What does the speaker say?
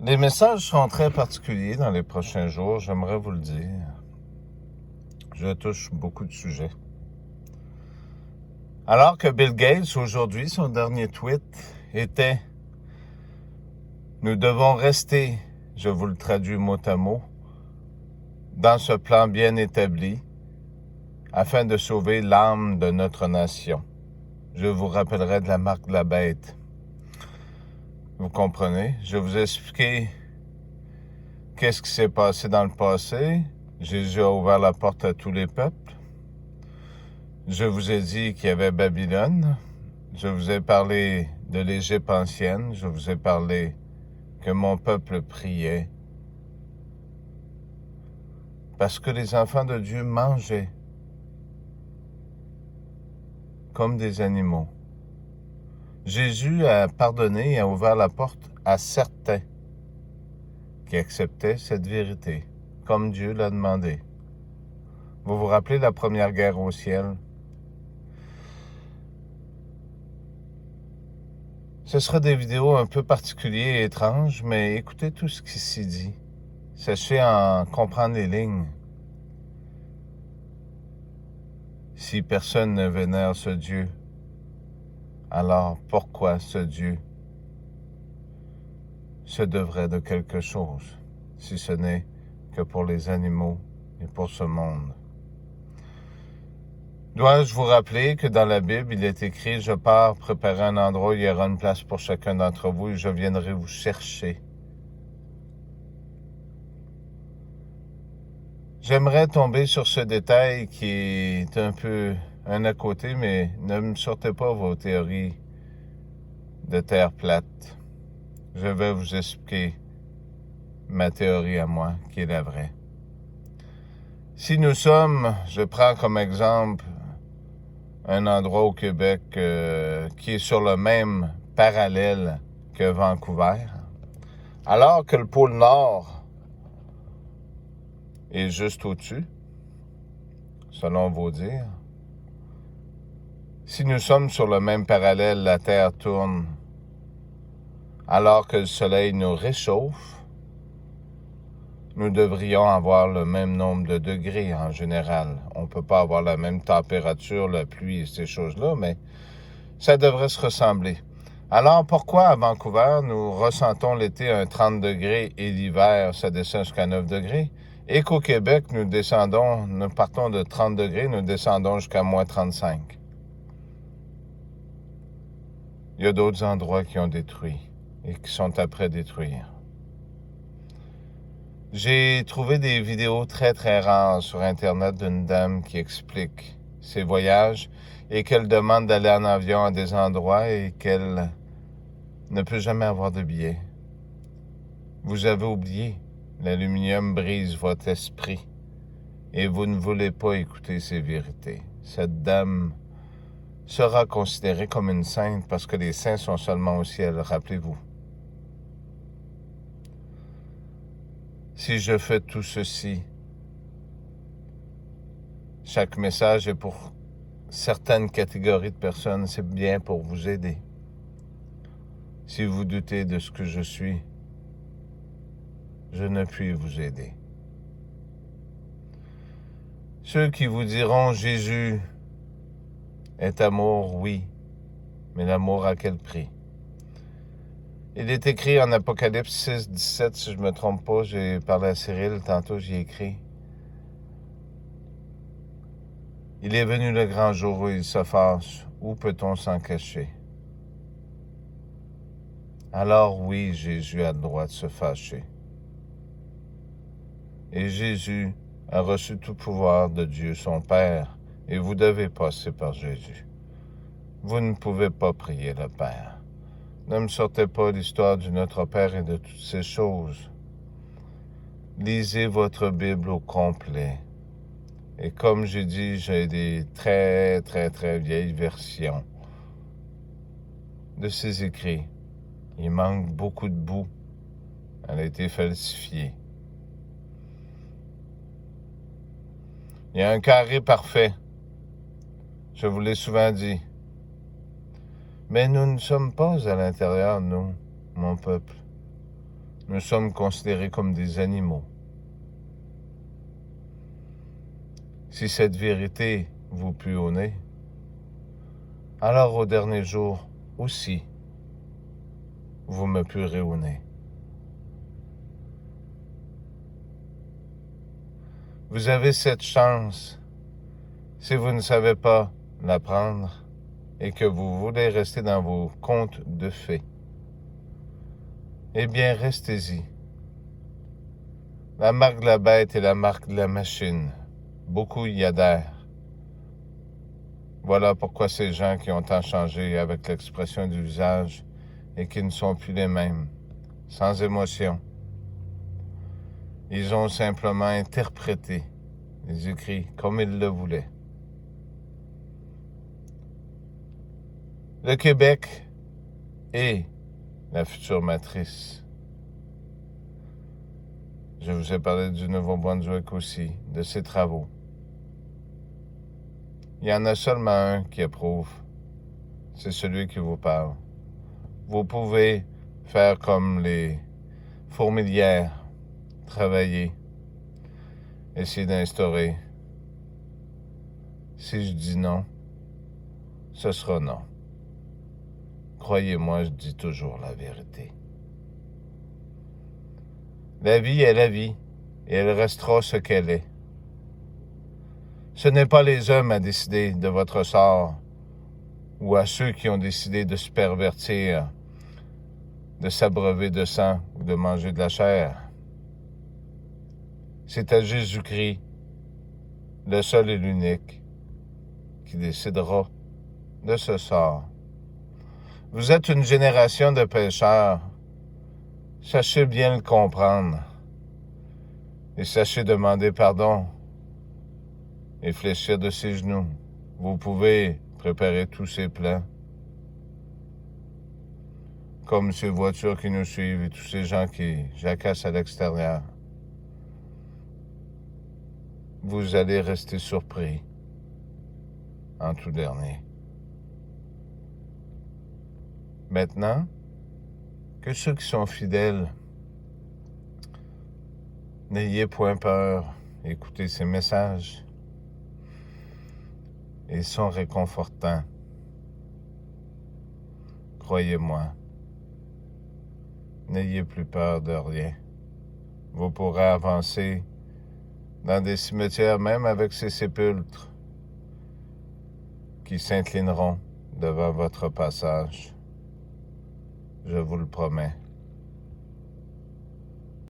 Les messages seront très particuliers dans les prochains jours, j'aimerais vous le dire. Je touche beaucoup de sujets. Alors que Bill Gates, aujourd'hui, son dernier tweet était « Nous devons rester, je vous le traduis mot à mot, dans ce plan bien établi afin de sauver l'âme de notre nation. » Je vous rappellerai de la marque de la bête. Vous comprenez? Je vous ai expliqué qu'est-ce qui s'est passé dans le passé. Jésus a ouvert la porte à tous les peuples. Je vous ai dit qu'il y avait Babylone. Je vous ai parlé de l'Égypte ancienne. Je vous ai parlé que mon peuple priait. Parce que les enfants de Dieu mangeaient comme des animaux. Jésus a pardonné et a ouvert la porte à certains qui acceptaient cette vérité, comme Dieu l'a demandé. Vous vous rappelez la première guerre au ciel? Ce sera des vidéos un peu particulières et étranges, mais écoutez tout ce qui s'y dit. Sachez en comprendre les lignes. Si personne ne vénère ce Dieu, alors pourquoi ce Dieu se devrait de quelque chose, si ce n'est que pour les animaux et pour ce monde? Dois-je vous rappeler que dans la Bible, il est écrit « Je pars préparer un endroit où il y aura une place pour chacun d'entre vous et je viendrai vous chercher. » J'aimerais tomber sur ce détail qui est un peu un à côté, mais ne me sortez pas vos théories de terre plate. Je vais vous expliquer ma théorie à moi, qui est la vraie. Si nous sommes, je prends comme exemple un endroit au Québec qui est sur le même parallèle que Vancouver, alors que le pôle Nord est juste au-dessus, selon vos dires. Si nous sommes sur le même parallèle, la Terre tourne, alors que le Soleil nous réchauffe, nous devrions avoir le même nombre de degrés en général. On ne peut pas avoir la même température, la pluie et ces choses-là, mais ça devrait se ressembler. Alors, pourquoi à Vancouver, nous ressentons l'été à 30 degrés et l'hiver, ça descend jusqu'à 9 degrés, et qu'au Québec, nous partons de 30 degrés, nous descendons jusqu'à moins 35. Il y a d'autres endroits qui ont détruit et qui sont après détruire. J'ai trouvé des vidéos très très rares sur Internet d'une dame qui explique ses voyages et qu'elle demande d'aller en avion à des endroits et qu'elle ne peut jamais avoir de billets. Vous avez oublié, l'aluminium brise votre esprit et vous ne voulez pas écouter ces vérités. Cette dame sera considérée comme une sainte parce que les saints sont seulement au ciel, rappelez-vous. Si je fais tout ceci, chaque message est pour certaines catégories de personnes, c'est bien pour vous aider. Si vous doutez de ce que je suis, je ne puis vous aider. Ceux qui vous diront Jésus est amour, oui, mais l'amour à quel prix? Il est écrit en Apocalypse 6, 17, si je ne me trompe pas, j'ai parlé à Cyril, tantôt j'y ai écrit. Il est venu le grand jour où il se fâche, où peut-on s'en cacher? Alors oui, Jésus a le droit de se fâcher. Et Jésus a reçu tout pouvoir de Dieu son Père, et vous devez passer par Jésus. Vous ne pouvez pas prier le Père. Ne me sortez pas l'histoire du Notre Père et de toutes ces choses. Lisez votre Bible au complet. Et comme j'ai dit, j'ai des très, très, très vieilles versions de ces écrits. Il manque beaucoup de bout. Elle a été falsifiée. Il y a un carré parfait. Je vous l'ai souvent dit. Mais nous ne sommes pas à l'intérieur, nous, mon peuple. nous sommes considérés comme des animaux. Si cette vérité vous pue au nez, alors au dernier jour aussi, vous me puerez au nez. Vous avez cette chance, si vous ne savez pas la prendre et que vous voulez rester dans vos contes de fées. Eh bien, restez-y. La marque de la bête est la marque de la machine. Beaucoup y adhèrent. Voilà pourquoi ces gens qui ont tant changé avec l'expression du visage et qui ne sont plus les mêmes, sans émotion. Ils ont simplement interprété les écrits comme ils le voulaient. Le Québec est la future matrice. Je vous ai parlé du Nouveau-Brunswick aussi, de ses travaux. Il y en a seulement un qui approuve. C'est celui qui vous parle. Vous pouvez faire comme les fourmilières, travailler, essayer d'instaurer. Si je dis non, ce sera non. Croyez-moi, je dis toujours la vérité. La vie est la vie, et elle restera ce qu'elle est. Ce n'est pas les hommes à décider de votre sort, ou à ceux qui ont décidé de se pervertir, de s'abreuver de sang ou de manger de la chair. C'est à Jésus-Christ, le seul et l'unique, qui décidera de ce sort. Vous êtes une génération de pécheurs. Sachez bien le comprendre. Et sachez demander pardon et fléchir de ses genoux. Vous pouvez préparer tous ces plans. Comme ces voitures qui nous suivent et tous ces gens qui jacassent à l'extérieur. Vous allez rester surpris en tout dernier. Maintenant, que ceux qui sont fidèles, n'ayez point peur, écoutez ces messages. Ils sont réconfortants. Croyez-moi, n'ayez plus peur de rien. Vous pourrez avancer dans des cimetières, même avec ces sépulcres qui s'inclineront devant votre passage. Je vous le promets.